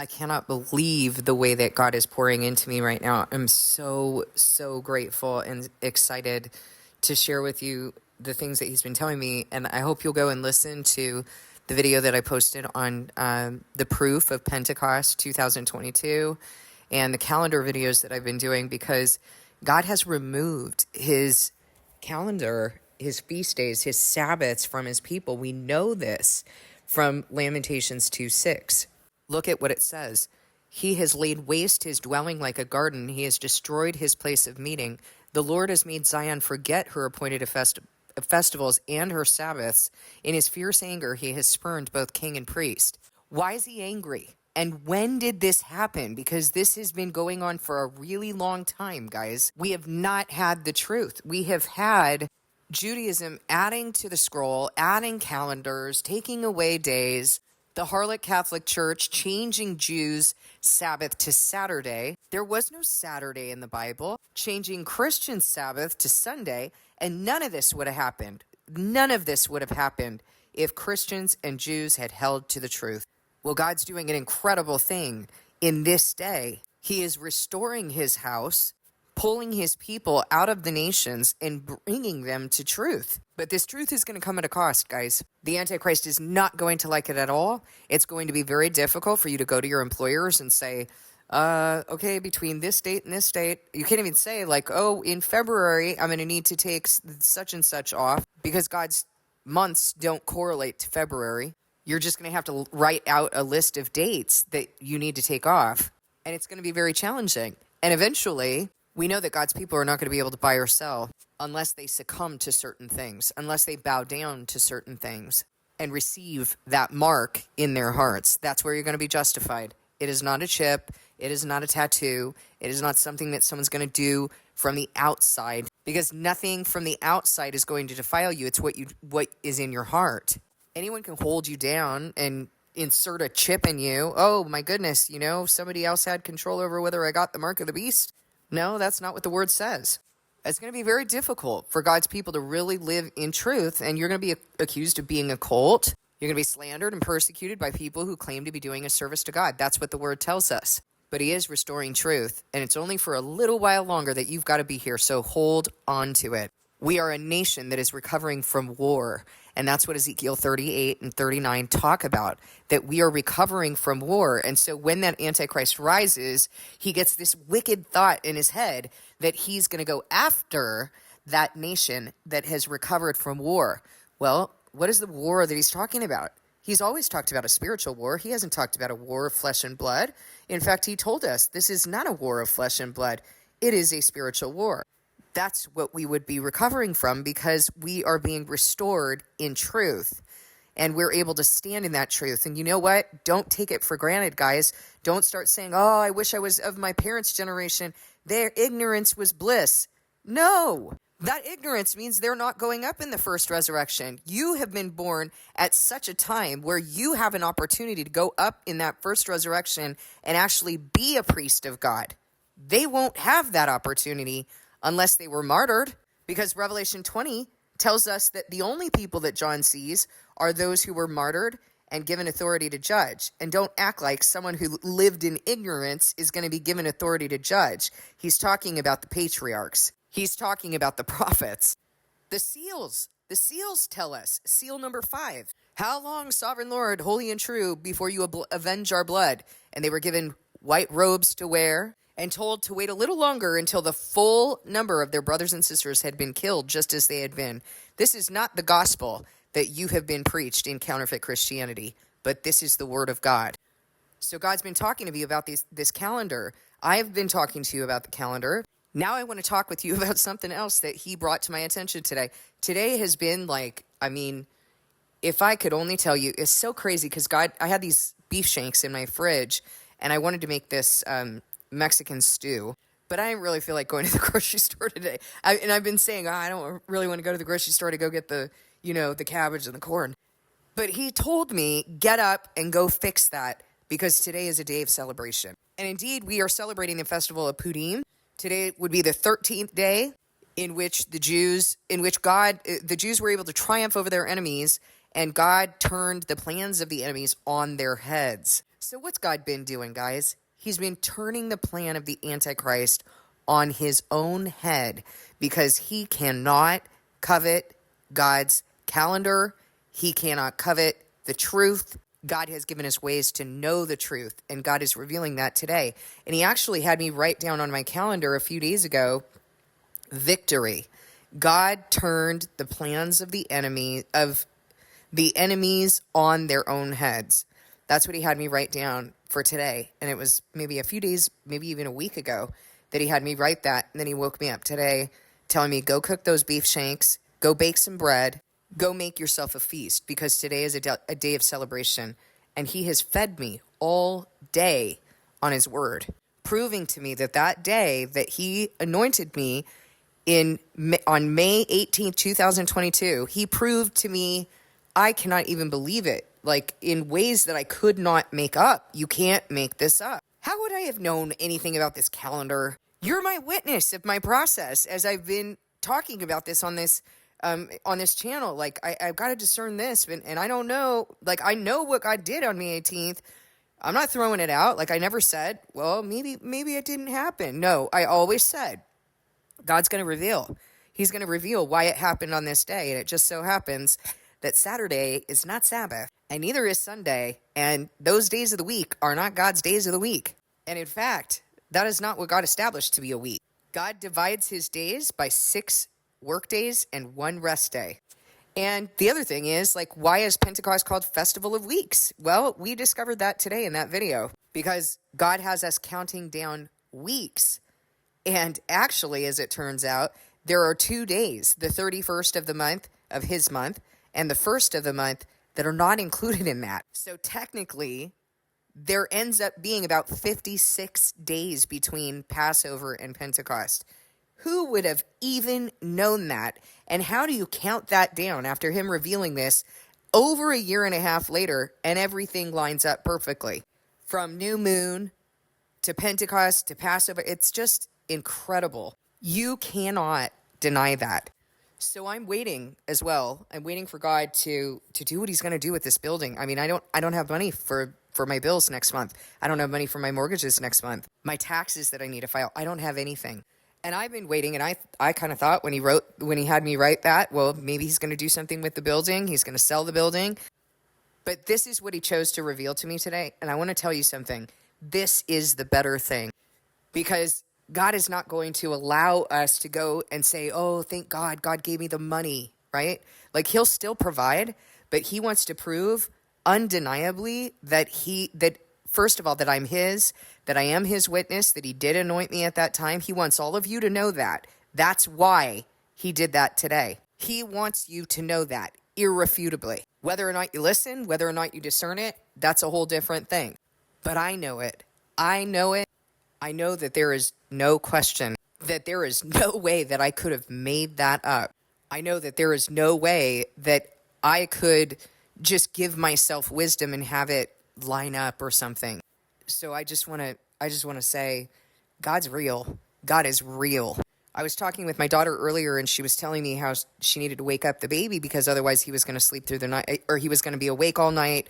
I cannot believe the way that God is pouring into me right now. I'm so, so grateful and excited to share with you the things that He's been telling me. And I hope you'll go and listen to the video that I posted on the proof of Pentecost 2022 and the calendar videos that I've been doing, because God has removed His calendar, His feast days, His Sabbaths from His people. We know this from Lamentations 2:6. Look at what it says. He has laid waste his dwelling like a garden. He has destroyed his place of meeting. The Lord has made Zion forget her appointed festivals and her Sabbaths. In his fierce anger, he has spurned both king and priest. Why is he angry? And when did this happen? Because this has been going on for a really long time, guys. We have not had the truth. We have had Judaism adding to the scroll, adding calendars, taking away days, the harlot Catholic Church changing Jews' Sabbath to Saturday. There was no Saturday in the Bible. Changing Christian Sabbath to Sunday, and none of this would have happened. None of this would have happened if Christians and Jews had held to the truth. Well, God's doing an incredible thing in this day. He is restoring his house, pulling his people out of the nations and bringing them to truth. But this truth is going to come at a cost, guys. The Antichrist is not going to like it at all. It's going to be very difficult for you to go to your employers and say, okay, between this date and this date, you can't even say like, oh, in February, I'm going to need to take such and such off, because God's months don't correlate to February. You're just going to have to write out a list of dates that you need to take off. And it's going to be very challenging. And eventually, we know that God's people are not going to be able to buy or sell unless they succumb to certain things, unless they bow down to certain things and receive that mark in their hearts. That's where you're going to be justified. It is not a chip. It is not a tattoo. It is not something that someone's going to do from the outside, because nothing from the outside is going to defile you. It's what is in your heart. Anyone can hold you down and insert a chip in you. Oh my goodness, somebody else had control over whether I got the mark of the beast. No, that's not what the word says. It's going to be very difficult for God's people to really live in truth, and you're going to be accused of being a cult. You're going to be slandered and persecuted by people who claim to be doing a service to God. That's what the word tells us. But he is restoring truth, and it's only for a little while longer that you've got to be here, so hold on to it. We are a nation that is recovering from war, and that's what Ezekiel 38 and 39 talk about, that we are recovering from war. And so when that Antichrist rises, he gets this wicked thought in his head that he's going to go after that nation that has recovered from war. Well, what is the war that he's talking about? He's always talked about a spiritual war. He hasn't talked about a war of flesh and blood. In fact, he told us this is not a war of flesh and blood. It is a spiritual war. That's what we would be recovering from, because we are being restored in truth, and we're able to stand in that truth. And you know what? Don't take it for granted, guys. Don't start saying, oh, I wish I was of my parents' generation. Their ignorance was bliss. No, that ignorance means they're not going up in the first resurrection. You have been born at such a time where you have an opportunity to go up in that first resurrection and actually be a priest of God. They won't have that opportunity unless they were martyred, because Revelation 20 tells us that the only people that John sees are those who were martyred and given authority to judge. And don't act like someone who lived in ignorance is going to be given authority to judge. He's talking about the patriarchs. He's talking about the prophets. The seals tell us, seal number 5, how long, sovereign Lord, holy and true, before you avenge our blood? And they were given white robes to wear, and told to wait a little longer until the full number of their brothers and sisters had been killed, just as they had been. This is not the gospel that you have been preached in counterfeit Christianity, but this is the word of God. So God's been talking to me about this calendar. I've been talking to you about the calendar. Now I want to talk with you about something else that he brought to my attention today. Today has been if I could only tell you, it's so crazy, because I had these beef shanks in my fridge, and I wanted to make this Mexican stew, but I didn't really feel like going to the grocery store today. I've been saying, I don't really want to go to the grocery store to go get the cabbage and the corn. But he told me, get up and go fix that, because today is a day of celebration. And indeed, we are celebrating the festival of Purim. Today would be the 13th day in which the Jews were able to triumph over their enemies, and God turned the plans of the enemies on their heads. So what's God been doing, guys? He's been turning the plan of the Antichrist on his own head because he cannot covet God's calendar. He cannot covet the truth. God has given us ways to know the truth, and God is revealing that today. And he actually had me write down on my calendar a few days ago, victory. God turned the plans of the enemies on their own heads. That's what he had me write down for today. And it was maybe a few days, maybe even a week ago, that he had me write that. And then he woke me up today telling me, go cook those beef shanks, go bake some bread, go make yourself a feast, because today is a day of celebration. And he has fed me all day on his word, proving to me that day that he anointed me on May 18th, 2022, he proved to me, I cannot even believe it, like in ways that I could not make up. You can't make this up. How would I have known anything about this calendar? You're my witness of my process as I've been talking about this on this channel. Like I've got to discern this, and I don't know. Like I know what God did on May 18th. I'm not throwing it out. Like I never said, well, maybe it didn't happen. No, I always said, God's going to reveal. He's going to reveal why it happened on this day. And it just so happens that Saturday is not Sabbath, and neither is Sunday. And those days of the week are not God's days of the week. And in fact, that is not what God established to be a week. God divides his days by 6 work days and 1 rest day. And the other thing is, like, why is Pentecost called Festival of Weeks? Well, we discovered that today in that video, because God has us counting down weeks. And actually, as it turns out, there are 2 days, the 31st of the month, of his month, and the 1st of the month, that are not included in that. So technically, there ends up being about 56 days between Passover and Pentecost. Who would have even known that? And how do you count that down after him revealing this over a year and a half later, and everything lines up perfectly? From new moon to Pentecost to Passover, it's just incredible. You cannot deny that. So I'm waiting as well. I'm waiting for God to do what he's going to do with this building. I mean, I don't have money for my bills next month. I don't have money for my mortgages next month. My taxes that I need to file, I don't have anything. And I've been waiting, and I kind of thought when he had me write that, well, maybe he's going to do something with the building. He's going to sell the building. But this is what he chose to reveal to me today. And I want to tell you something. This is the better thing, because God is not going to allow us to go and say, oh, thank God, God gave me the money, right? Like he'll still provide, but he wants to prove undeniably that first of all, that I'm his, that I am his witness, that he did anoint me at that time. He wants all of you to know that. That's why he did that today. He wants you to know that irrefutably. Whether or not you listen, whether or not you discern it, that's a whole different thing. But I know it. I know it. I know that there is no question, that there is no way that I could have made that up. I know that there is no way that I could just give myself wisdom and have it line up or something. So I just want to say, God's real. God is real. I was talking with my daughter earlier, and she was telling me how she needed to wake up the baby because otherwise he was going to sleep through the night, or he was going to be awake all night.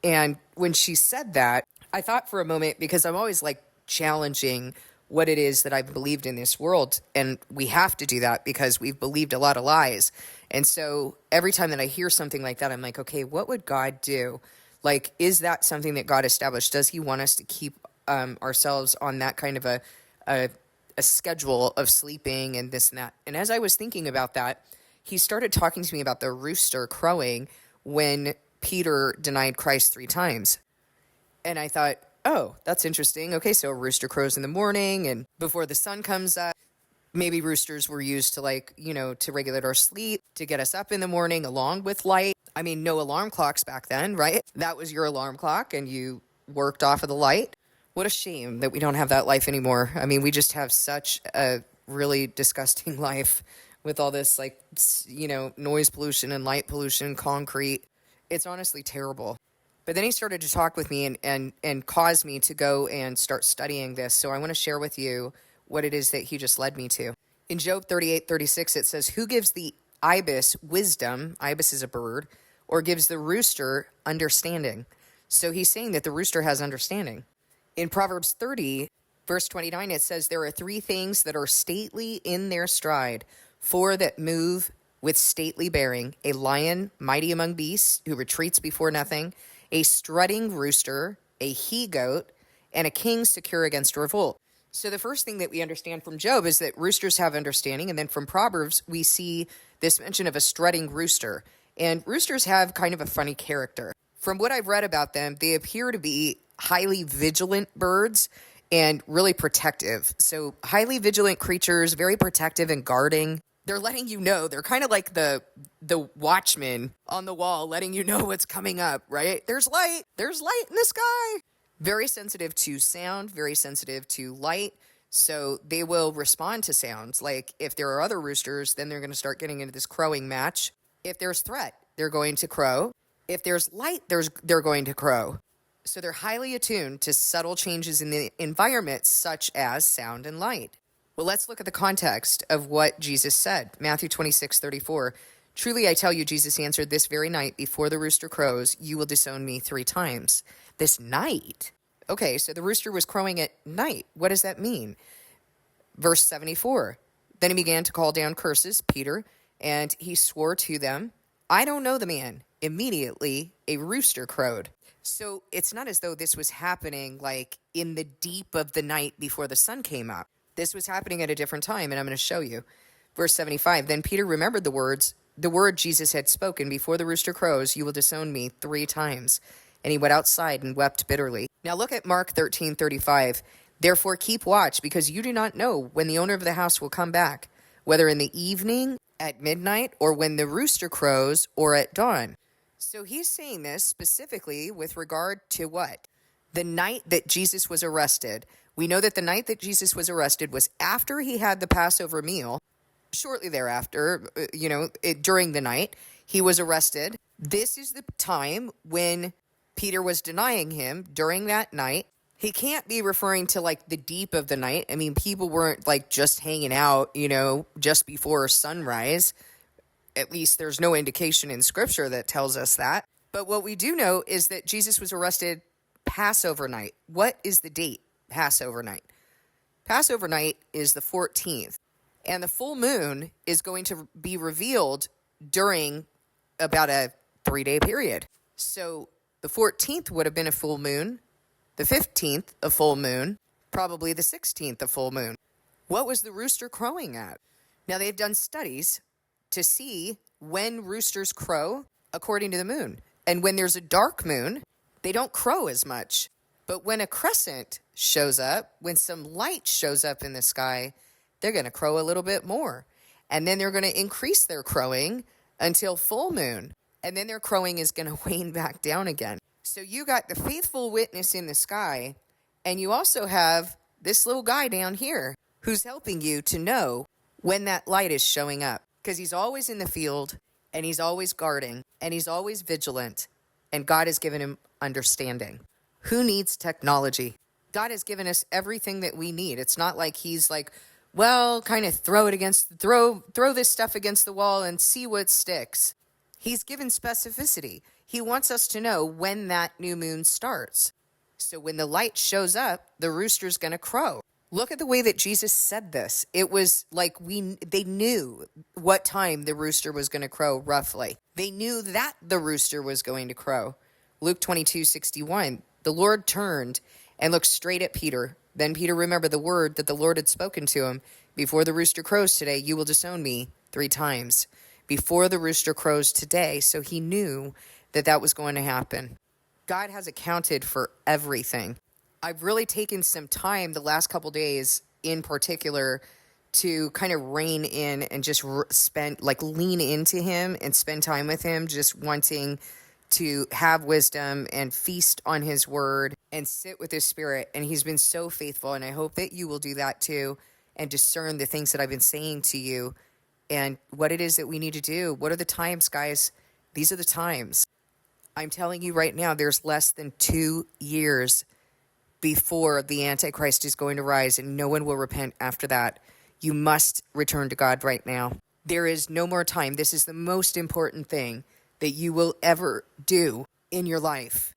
And when she said that, I thought for a moment, because I'm always like challenging what it is that I've believed in this world. And we have to do that because we've believed a lot of lies. And so every time that I hear something like that, I'm like, okay, what would God do? Like, is that something that God established? Does he want us to keep ourselves on that kind of a schedule of sleeping and this and that? And as I was thinking about that, he started talking to me about the rooster crowing when Peter denied Christ 3 times. And I thought, oh, that's interesting. Okay, so a rooster crows in the morning and before the sun comes up. Maybe roosters were used to to regulate our sleep, to get us up in the morning along with light. I mean, no alarm clocks back then, right? That was your alarm clock and you worked off of the light. What a shame that we don't have that life anymore. I mean, we just have such a really disgusting life with all this noise pollution and light pollution, concrete. It's honestly terrible. But then he started to talk with me and caused me to go and start studying this. So I want to share with you what it is that he just led me to. In Job 38:36, it says, who gives the ibis wisdom, ibis is a bird, or gives the rooster understanding? So he's saying that the rooster has understanding. In Proverbs 30, verse 29, it says, there are three things that are stately in their stride, four that move with stately bearing: a lion mighty among beasts who retreats before nothing, a strutting rooster, a he-goat, and a king secure against revolt. So the first thing that we understand from Job is that roosters have understanding. And then from Proverbs, we see this mention of a strutting rooster. And roosters have kind of a funny character. From what I've read about them, they appear to be highly vigilant birds and really protective. So highly vigilant creatures, very protective and guarding. They're letting you know. They're kind of like the watchman on the wall, letting you know what's coming up, right? There's light. There's light in the sky. Very sensitive to sound, very sensitive to light. So they will respond to sounds. Like if there are other roosters, then they're going to start getting into this crowing match. If there's threat, they're going to crow. If there's light, they're going to crow. So they're highly attuned to subtle changes in the environment, such as sound and light. Well, let's look at the context of what Jesus said. Matthew 26:34. Truly I tell you, Jesus answered, this very night before the rooster crows, you will disown me 3 times. This night? Okay, so the rooster was crowing at night. What does that mean? Verse 74. Then he began to call down curses, Peter, and he swore to them, I don't know the man. Immediately, a rooster crowed. So it's not as though this was happening like in the deep of the night before the sun came up. This was happening at a different time, and I'm going to show you. Verse 75, then Peter remembered the word Jesus had spoken, before the rooster crows, you will disown me 3 times. And he went outside and wept bitterly. Now look at Mark 13:35. Therefore keep watch, because you do not know when the owner of the house will come back, whether in the evening, at midnight, or when the rooster crows, or at dawn. So he's saying this specifically with regard to what? The night that Jesus was arrested. We know that the night that Jesus was arrested was after he had the Passover meal. Shortly thereafter, during the night, he was arrested. This is the time when Peter was denying him during that night. He can't be referring to like the deep of the night. I mean, people weren't like just hanging out, just before sunrise. At least there's no indication in scripture that tells us that. But what we do know is that Jesus was arrested Passover night. What is the date? Passover night. Passover night is the 14th. And the full moon is going to be revealed during about a 3-day period. So the 14th would have been a full moon, the 15th a full moon, probably the 16th a full moon. What was the rooster crowing at? Now they've done studies to see when roosters crow according to the moon. And when there's a dark moon, they don't crow as much. But when a crescent shows up, when some light shows up in the sky, they're going to crow a little bit more. And then they're going to increase their crowing until full moon. And then their crowing is going to wane back down again. So you got the faithful witness in the sky, and you also have this little guy down here who's helping you to know when that light is showing up. Because he's always in the field, and he's always guarding, and he's always vigilant, and God has given him understanding. Who needs technology? God has given us everything that we need. It's not like he's like, well, kind of throw this stuff against the wall and see what sticks. He's given specificity. He wants us to know when that new moon starts. So when the light shows up, the rooster's going to crow. Look at the way that Jesus said this. It was like they knew what time the rooster was going to crow, roughly. They knew that the rooster was going to crow. Luke 22:61, the Lord turned and looked straight at Peter. Then Peter remembered the word that the Lord had spoken to him. Before the rooster crows today, you will disown me 3 times. Before the rooster crows today. So he knew that that was going to happen. God has accounted for everything. I've really taken some time the last couple days in particular to kind of rein in and just lean into him and spend time with him, just wanting to have wisdom and feast on his word and sit with his spirit. And he's been so faithful. And I hope that you will do that too and discern the things that I've been saying to you and what it is that we need to do. What are the times, guys? These are the times. I'm telling you right now, there's less than 2 years before the Antichrist is going to rise, and no one will repent after that. You must return to God right now. There is no more time. This is the most important thing that you will ever do in your life.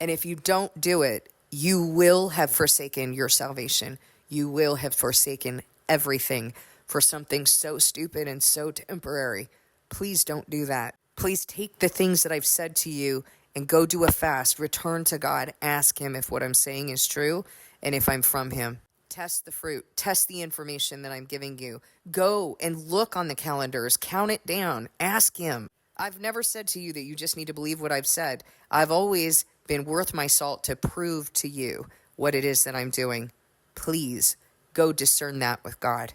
And if you don't do it, you will have forsaken your salvation. You will have forsaken everything for something so stupid and so temporary. Please don't do that. Please take the things that I've said to you and go do a fast. Return to God. Ask him if what I'm saying is true and if I'm from him. Test the fruit. Test the information that I'm giving you. Go and look on the calendars. Count it down. Ask him. I've never said to you that you just need to believe what I've said. I've always been worth my salt to prove to you what it is that I'm doing. Please go discern that with God.